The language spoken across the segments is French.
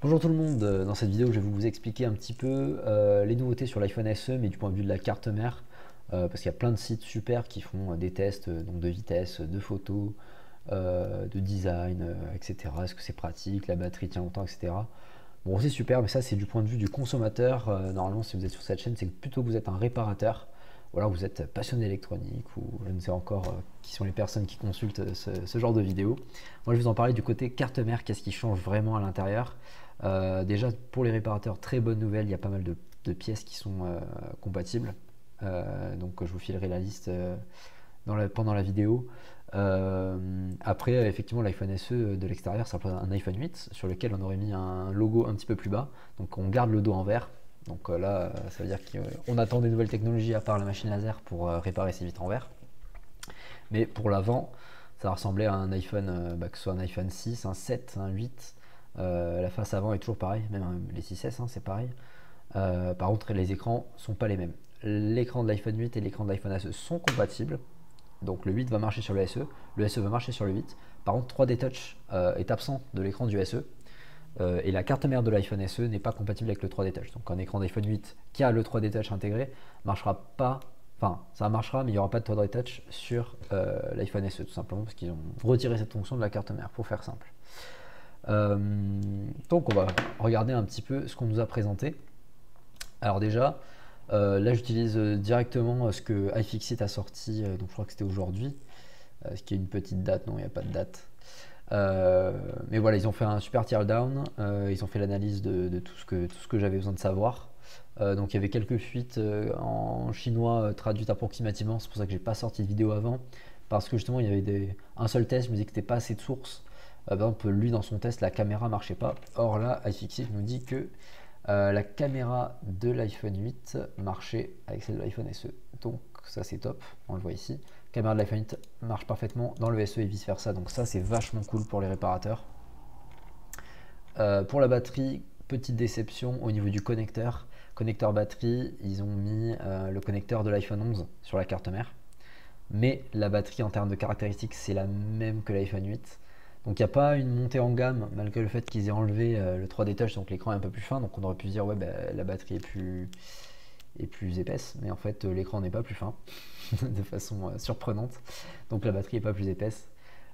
Bonjour tout le monde, dans cette vidéo je vais vous expliquer un petit peu les nouveautés sur l'iPhone SE mais du point de vue de la carte mère parce qu'il y a plein de sites super qui font des tests donc de vitesse, de photos, de design, etc. Est-ce que c'est pratique, la batterie tient longtemps, etc. Bon c'est super mais ça c'est du point de vue du consommateur. Normalement si vous êtes sur cette chaîne c'est que plutôt que vous êtes un réparateur ou alors vous êtes passionné d'électronique ou je ne sais encore qui sont les personnes qui consultent ce genre de vidéos. Moi je vais vous en parler du côté carte mère, qu'est-ce qui change vraiment à l'intérieur. Déjà pour les réparateurs, très bonne nouvelle, il y a pas mal de pièces qui sont compatibles. Donc je vous filerai la liste pendant la vidéo. Après, effectivement, l'iPhone SE de l'extérieur, ça représente un iPhone 8 sur lequel on aurait mis un logo un petit peu plus bas. Donc on garde le dos en vert. Donc là, ça veut dire qu'on attend des nouvelles technologies à part la machine laser pour réparer ces vitres en verre. Mais pour l'avant, ça va ressembler à un iPhone, que ce soit un iPhone 6, un 7, un 8. La face avant est toujours pareil, même les 6S, c'est pareil. Par contre, les écrans sont pas les mêmes. L'écran de l'iPhone 8 et l'écran de l'iPhone SE sont compatibles. Donc le 8 va marcher sur le SE va marcher sur le 8. Par contre, 3D Touch est absent de l'écran du SE. Et la carte mère de l'iPhone SE n'est pas compatible avec le 3D Touch. Donc un écran d'iPhone 8 qui a le 3D Touch intégré marchera pas. Enfin, ça marchera, mais il n'y aura pas de 3D Touch sur l'iPhone SE, tout simplement parce qu'ils ont retiré cette fonction de la carte mère, pour faire simple. Donc on va regarder un petit peu ce qu'on nous a présenté. Alors déjà, là j'utilise directement ce que iFixit a sorti, donc je crois que c'était aujourd'hui. Est-ce qu'il y a une petite date? Non, il n'y a pas de date. Mais voilà, ils ont fait un super tear down, ils ont fait l'analyse de tout ce que j'avais besoin de savoir. Donc il y avait quelques fuites en chinois traduites approximativement, c'est pour ça que j'ai pas sorti de vidéo avant, parce que justement il y avait un seul test, je me disais que c'était pas assez de sources. Par exemple, lui dans son test, la caméra marchait pas. Or là, iFixit nous dit que la caméra de l'iPhone 8 marchait avec celle de l'iPhone SE. Donc ça c'est top, on le voit ici. La caméra de l'iPhone 8 marche parfaitement dans le SE et vice versa, donc ça c'est vachement cool pour les réparateurs. Pour la batterie, petite déception au niveau du connecteur. Connecteur batterie, ils ont mis le connecteur de l'iPhone 11 sur la carte mère. Mais la batterie en termes de caractéristiques c'est la même que l'iPhone 8. Donc il n'y a pas une montée en gamme malgré le fait qu'ils aient enlevé le 3D Touch, donc l'écran est un peu plus fin, donc on aurait pu se dire ouais la batterie est plus épaisse, mais en fait l'écran n'est pas plus fin de façon surprenante, donc la batterie n'est pas plus épaisse.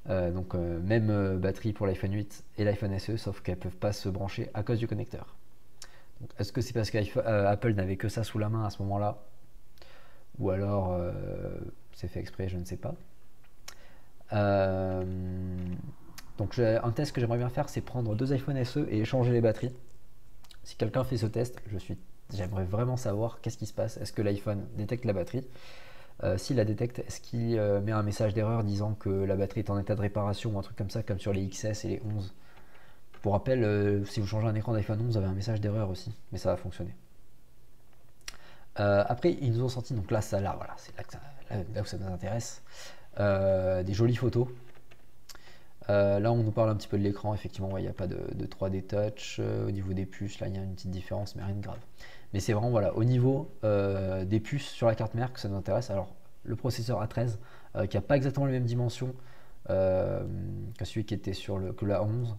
Même batterie pour l'iPhone 8 et l'iPhone SE, sauf qu'elles ne peuvent pas se brancher à cause du connecteur. Est-ce que c'est parce qu'Apple n'avait que ça sous la main à ce moment-là, ou alors c'est fait exprès, je ne sais pas. Euh, donc un test que j'aimerais bien faire, c'est prendre deux iPhone SE et échanger les batteries. Si quelqu'un fait ce test, j'aimerais vraiment savoir qu'est-ce qui se passe. Est-ce que l'iPhone détecte la batterie? S'il la détecte, est-ce qu'il met un message d'erreur disant que la batterie est en état de réparation ou un truc comme ça, comme sur les XS et les 11? Pour rappel, si vous changez un écran d'iPhone 11, vous avez un message d'erreur aussi, mais ça va fonctionner. Après, ils nous ont sorti, donc là, voilà, c'est là où ça nous intéresse, des jolies photos. Là, on nous parle un petit peu de l'écran. Effectivement, il n'y a pas de 3D touch. Au niveau des puces, là, il y a une petite différence, mais rien de grave. Mais c'est vraiment voilà, au niveau des puces sur la carte mère que ça nous intéresse. Alors, le processeur A13, qui n'a pas exactement les mêmes dimensions que celui qui était sur que la 11.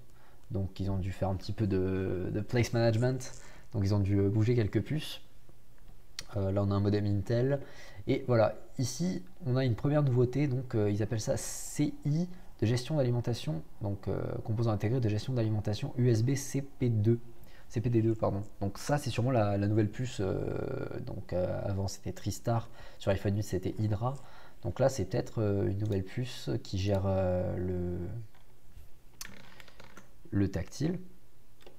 Donc, ils ont dû faire un petit peu de place management. Donc, ils ont dû bouger quelques puces. Là, on a un modem Intel. Et voilà, ici, on a une première nouveauté. Donc, ils appellent ça CI de gestion d'alimentation, donc composant intégré de gestion d'alimentation USB CPD2, pardon. Donc ça c'est sûrement la nouvelle puce. Avant c'était Tristar, sur iPhone 8 c'était Hydra. Donc là c'est peut-être une nouvelle puce qui gère le tactile.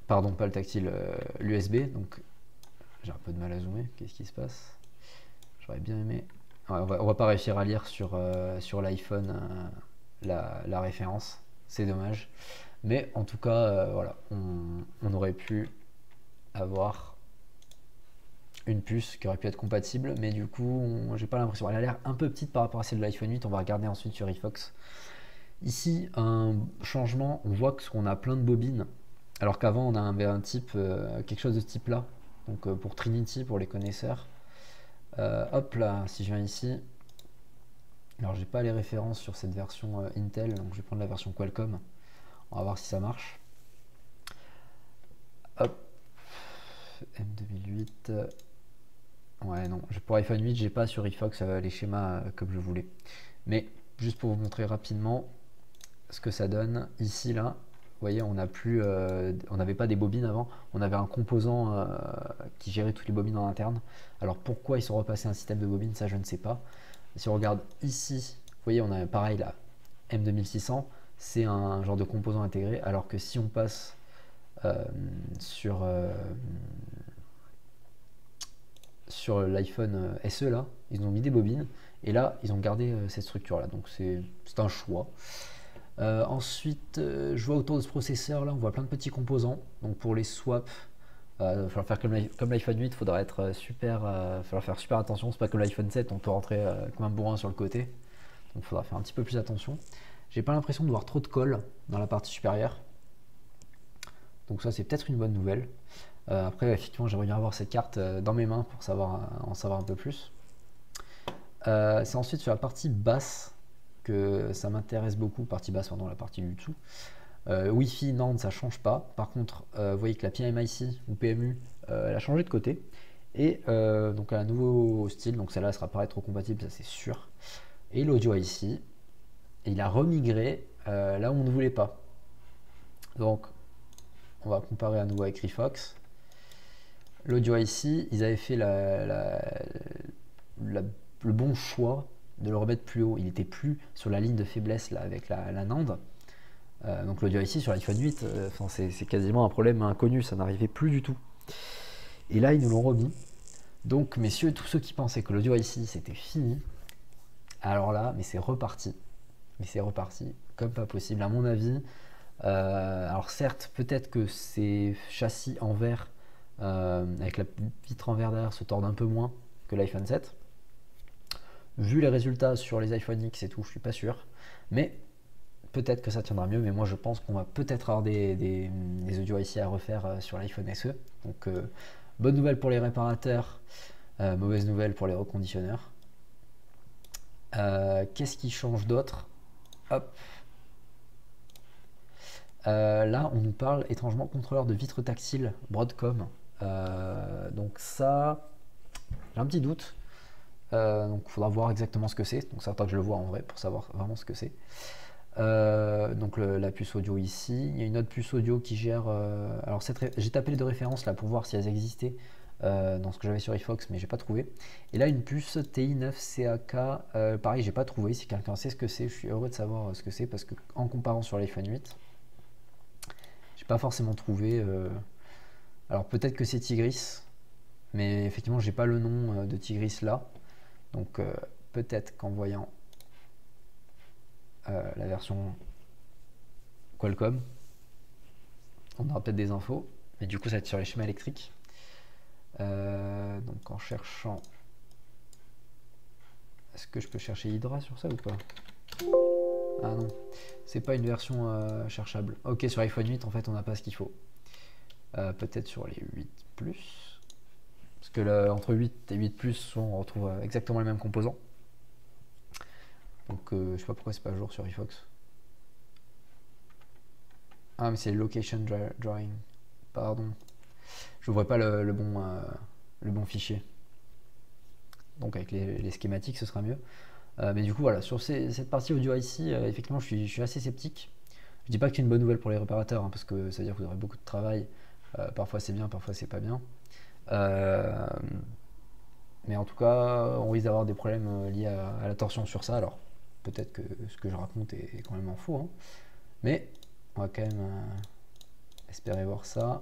Pardon, pas le tactile, l'USB. Donc j'ai un peu de mal à zoomer. Qu'est-ce qui se passe? J'aurais bien aimé. Ouais, on va pas réussir à lire sur l'iPhone la référence. C'est dommage. Mais en tout cas, voilà, on aurait pu avoir une puce qui aurait pu être compatible, mais du coup, j'ai pas l'impression. Elle a l'air un peu petite par rapport à celle de l'iPhone 8. On va regarder ensuite sur iFox. Ici, un changement, on voit qu'on a plein de bobines, alors qu'avant on avait un type, quelque chose de ce type là. Donc pour Trinity, pour les connaisseurs. Hop là, si je viens ici, alors j'ai pas les références sur cette version Intel, donc je vais prendre la version Qualcomm. On va voir si ça marche. 8. Ouais, non, pour iPhone 8, j'ai pas sur iFox les schémas comme je voulais. Mais juste pour vous montrer rapidement ce que ça donne ici là. Vous voyez, on n'avait pas des bobines avant, on avait un composant qui gérait toutes les bobines en interne. Alors pourquoi ils sont repassés à un système de bobines, ça je ne sais pas. Si on regarde ici, vous voyez, on a pareil là, M2600, c'est un genre de composant intégré, alors que si on passe sur l'iPhone SE là, ils ont mis des bobines, et là ils ont gardé cette structure là, donc c'est un choix. Ensuite, je vois autour de ce processeur là, on voit plein de petits composants. Donc pour les swaps, il va falloir faire comme l'iPhone 8, il faudra être falloir faire super attention. C'est pas comme l'iPhone 7, on peut rentrer comme un bourrin sur le côté. Donc il faudra faire un petit peu plus attention. J'ai pas l'impression de voir trop de colle dans la partie supérieure. Donc ça c'est peut-être une bonne nouvelle. Après effectivement j'aimerais bien avoir cette carte dans mes mains pour en savoir un peu plus. C'est ensuite sur la partie basse que ça m'intéresse beaucoup, partie basse, pardon, la partie du dessous. Wi-Fi, non, ça change pas. Par contre, vous voyez que la PMIC ou PMU, elle a changé de côté. Et donc elle a un nouveau style, donc celle-là sera pas rétro-compatible, ça c'est sûr. Et l'audio ici, il a remigré là où on ne voulait pas. Donc on va comparer à nouveau avec Refox. L'audio ici, ils avaient fait le bon choix de le remettre plus haut. Il n'était plus sur la ligne de faiblesse là avec la NAND. Donc l'audio ici sur l'iPhone 8, c'est quasiment un problème inconnu, ça n'arrivait plus du tout. Et là ils nous l'ont remis. Donc messieurs, tous ceux qui pensaient que l'audio ici c'était fini, alors là, mais c'est reparti. Mais c'est reparti comme pas possible à mon avis. Alors certes, peut-être que ces châssis en verre avec la vitre en verre derrière se tordent un peu moins que l'iPhone 7. Vu les résultats sur les iPhone X et tout, je suis pas sûr. Mais peut-être que ça tiendra mieux. Mais moi, je pense qu'on va peut-être avoir des audio ici à refaire sur l'iPhone SE. Donc, bonne nouvelle pour les réparateurs, mauvaise nouvelle pour les reconditionneurs. Qu'est-ce qui change d'autre? Hop. Là, on nous parle étrangement contrôleur de vitre tactile Broadcom. Donc ça, j'ai un petit doute. Donc il faudra voir exactement ce que c'est. Donc ça attend que je le vois en vrai pour savoir vraiment ce que c'est. Donc la puce audio ici. Il y a une autre puce audio qui gère. Alors j'ai tapé les deux références là pour voir si elles existaient dans ce que j'avais sur iFox, mais j'ai pas trouvé. Et là une puce TI9CAK. Pareil, j'ai pas trouvé. Si quelqu'un sait ce que c'est, je suis heureux de savoir ce que c'est parce que en comparant sur l'iPhone 8, j'ai pas forcément trouvé. Alors peut-être que c'est Tigris, mais effectivement j'ai pas le nom de Tigris là. Donc peut-être qu'en voyant la version Qualcomm, on aura peut-être des infos. Mais du coup ça va être sur les schémas électriques. Donc en cherchant... Est-ce que je peux chercher Hydra sur ça ou pas? Ah non, c'est pas une version cherchable. Ok, sur iPhone 8 en fait on n'a pas ce qu'il faut. Peut-être sur les 8 Plus. Parce que là, entre 8 et 8 Plus, on retrouve exactement les mêmes composants. Donc je sais pas pourquoi c'est pas à jour sur iFox. Ah mais c'est location drawing. Pardon. Je n'ouvrais pas le bon fichier. Donc avec les schématiques ce sera mieux. Mais du coup voilà, sur cette partie audio ici, effectivement je suis assez sceptique. Je dis pas que c'est une bonne nouvelle pour les réparateurs, hein, parce que ça veut dire que vous aurez beaucoup de travail. Parfois c'est bien, parfois c'est pas bien. Mais en tout cas, on risque d'avoir des problèmes liés à la torsion sur ça. Alors peut-être que ce que je raconte est quand même en faux, hein. Mais on va quand même espérer voir ça.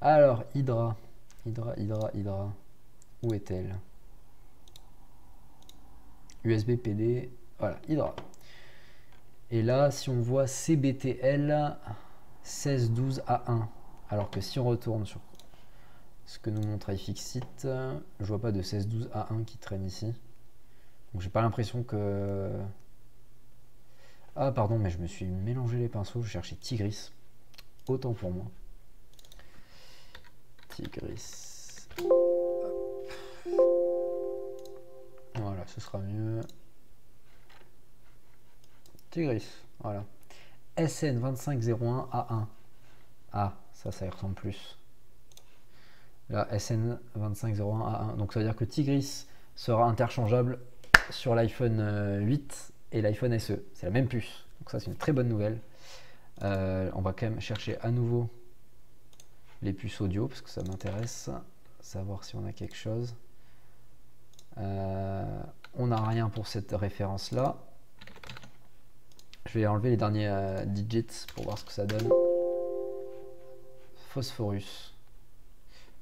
Alors Hydra, où est-elle? USB PD, voilà, Hydra. Et là, si on voit CBTL 1612A1, alors que si on retourne sur ce que nous montre iFixit, je vois pas de 1612A1 qui traîne ici. Donc j'ai pas l'impression que... Ah pardon, mais je me suis mélangé les pinceaux, je cherchais Tigris. Autant pour moi. Tigris. Voilà, ce sera mieux. Tigris, voilà. SN2501A1. Ah, ça y ressemble plus. la SN2501A1. Donc ça veut dire que Tigris sera interchangeable sur l'iPhone 8 et l'iPhone SE. C'est la même puce. Donc ça c'est une très bonne nouvelle. On va quand même chercher à nouveau les puces audio parce que ça m'intéresse. Savoir si on a quelque chose. On n'a rien pour cette référence là. Je vais enlever les derniers digits pour voir ce que ça donne. Phosphorus.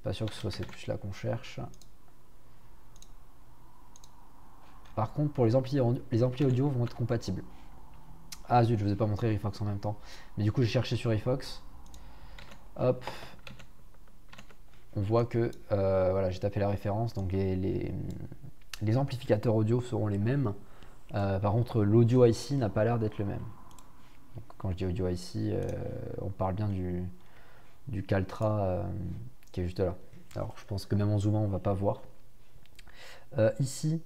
Pas sûr que ce soit cette puce là qu'on cherche. Par contre, pour les amplis audio vont être compatibles. Ah zut, je vous ai pas montré Rifox en même temps. Mais du coup, j'ai cherché sur Rifox. Hop. On voit que voilà, j'ai tapé la référence. Donc les amplificateurs audio seront les mêmes. Par contre, l'audio IC n'a pas l'air d'être le même. Donc, quand je dis audio IC, on parle bien du Caltra qui est juste là. Alors, je pense que même en zoomant, on va pas voir. Ici,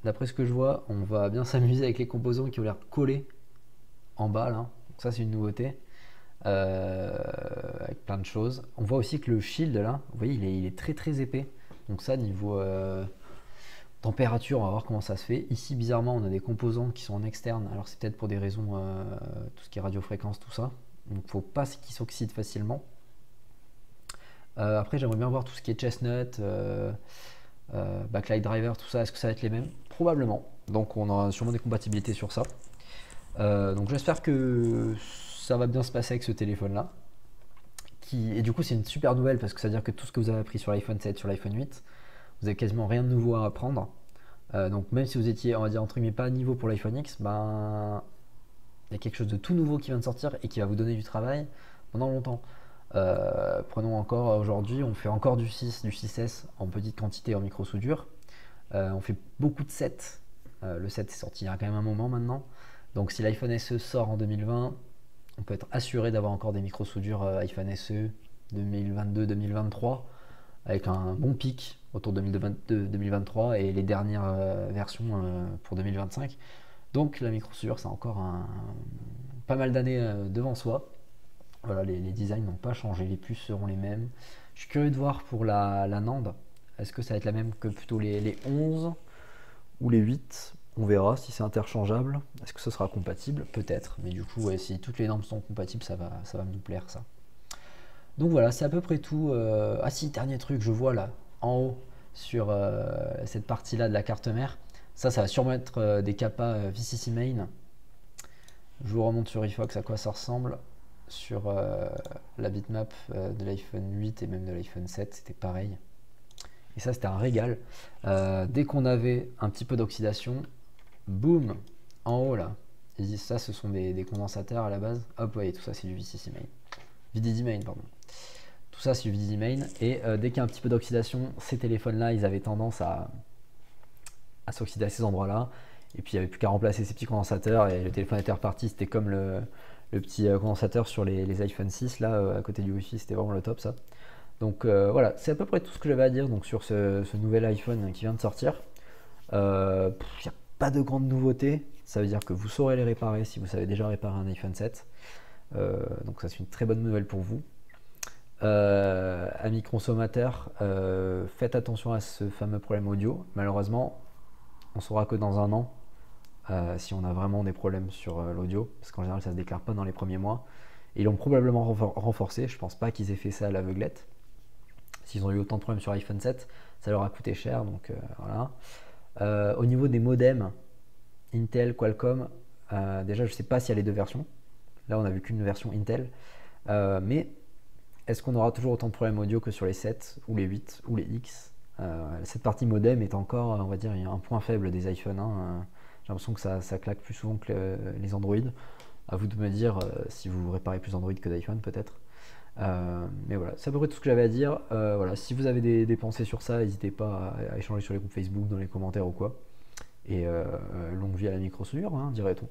d'après ce que je vois, on va bien s'amuser avec les composants qui ont l'air collés en bas là. Donc ça, c'est une nouveauté. Avec plein de choses. On voit aussi que le shield là, vous voyez, il est très très épais. Donc ça, niveau température, on va voir comment ça se fait. Ici, bizarrement, on a des composants qui sont en externe. Alors c'est peut-être pour des raisons, tout ce qui est radiofréquence, tout ça. Donc il ne faut pas qu'ils s'oxydent facilement. Après, j'aimerais bien voir tout ce qui est chestnut, backlight driver, tout ça. Est-ce que ça va être les mêmes? Probablement. Donc on aura sûrement des compatibilités sur ça. Donc j'espère que ça va bien se passer avec ce téléphone là. Et du coup, c'est une super nouvelle parce que ça veut dire que tout ce que vous avez appris sur l'iPhone 7, sur l'iPhone 8, vous avez quasiment rien de nouveau à apprendre. Donc même si vous étiez, on va dire entre guillemets, pas à niveau pour l'iPhone X, ben il y a quelque chose de tout nouveau qui vient de sortir et qui va vous donner du travail pendant longtemps. Prenons encore aujourd'hui, on fait encore du 6, du 6S en petite quantité en micro-soudure. On fait beaucoup de 7. Le 7 est sorti il y a quand même un moment maintenant. Donc si l'iPhone SE sort en 2020, on peut être assuré d'avoir encore des micro-soudures iPhone SE 2022-2023 avec un bon pic autour de 2022-2023 et les dernières versions pour 2025. Donc la micro-soudure, c'est encore pas mal d'années devant soi. Voilà, les designs n'ont pas changé, les puces seront les mêmes. Je suis curieux de voir pour la NAND, est-ce que ça va être la même que plutôt les 11 ou les 8? On verra si c'est interchangeable. Est-ce que ce sera compatible? Peut-être. Mais du coup, ouais, si toutes les normes sont compatibles, ça va me plaire ça. Donc voilà, c'est à peu près tout. Ah si, dernier truc, je vois là, en haut, sur cette partie-là de la carte mère. Ça va sûrement être des capas VCC Main. Je vous remonte sur iFox à quoi ça ressemble. Sur la bitmap de l'iPhone 8 et même de l'iPhone 7, c'était pareil. Et ça, c'était un régal. Dès qu'on avait un petit peu d'oxydation, boum, en haut là, ils disent ça, ce sont des condensateurs à la base. Hop, vous voyez, tout ça c'est du VCC Main. VDD Main, pardon. Tout ça c'est du VDD Main. Et dès qu'il y a un petit peu d'oxydation, ces téléphones-là, ils avaient tendance à s'oxyder à ces endroits-là. Et puis il n'y avait plus qu'à remplacer ces petits condensateurs et le téléphone était reparti. C'était comme le petit condensateur sur les iPhone 6 là, à côté du Wi-Fi, c'était vraiment le top ça. Donc voilà, c'est à peu près tout ce que j'avais à dire donc, sur ce nouvel iPhone qui vient de sortir. Il n'y a pas de grandes nouveautés. Ça veut dire que vous saurez les réparer si vous savez déjà réparer un iPhone 7. Donc ça c'est une très bonne nouvelle pour vous. Amis consommateurs, faites attention à ce fameux problème audio. Malheureusement, on saura que dans un an si on a vraiment des problèmes sur l'audio, parce qu'en général ça se déclare pas dans les premiers mois. Et ils l'ont probablement renforcé. Je pense pas qu'ils aient fait ça à l'aveuglette. S'ils ont eu autant de problèmes sur l'iPhone 7, ça leur a coûté cher. Donc voilà. Au niveau des modems Intel, Qualcomm, déjà je sais pas s'il y a les deux versions. Là on a vu qu'une version Intel. Mais est-ce qu'on aura toujours autant de problèmes audio que sur les 7 ou les 8 ou les X? Cette partie modem est encore, on va dire, un point faible des iPhone. J'ai l'impression que ça claque plus souvent que les Android. À vous de me dire si vous réparez plus Android que d'iPhone peut-être. Mais voilà, c'est à peu près tout ce que j'avais à dire. Voilà, si vous avez des pensées sur ça, n'hésitez pas à échanger sur les groupes Facebook, dans les commentaires ou quoi. Et longue vie à la micro-soudure, dirait-on.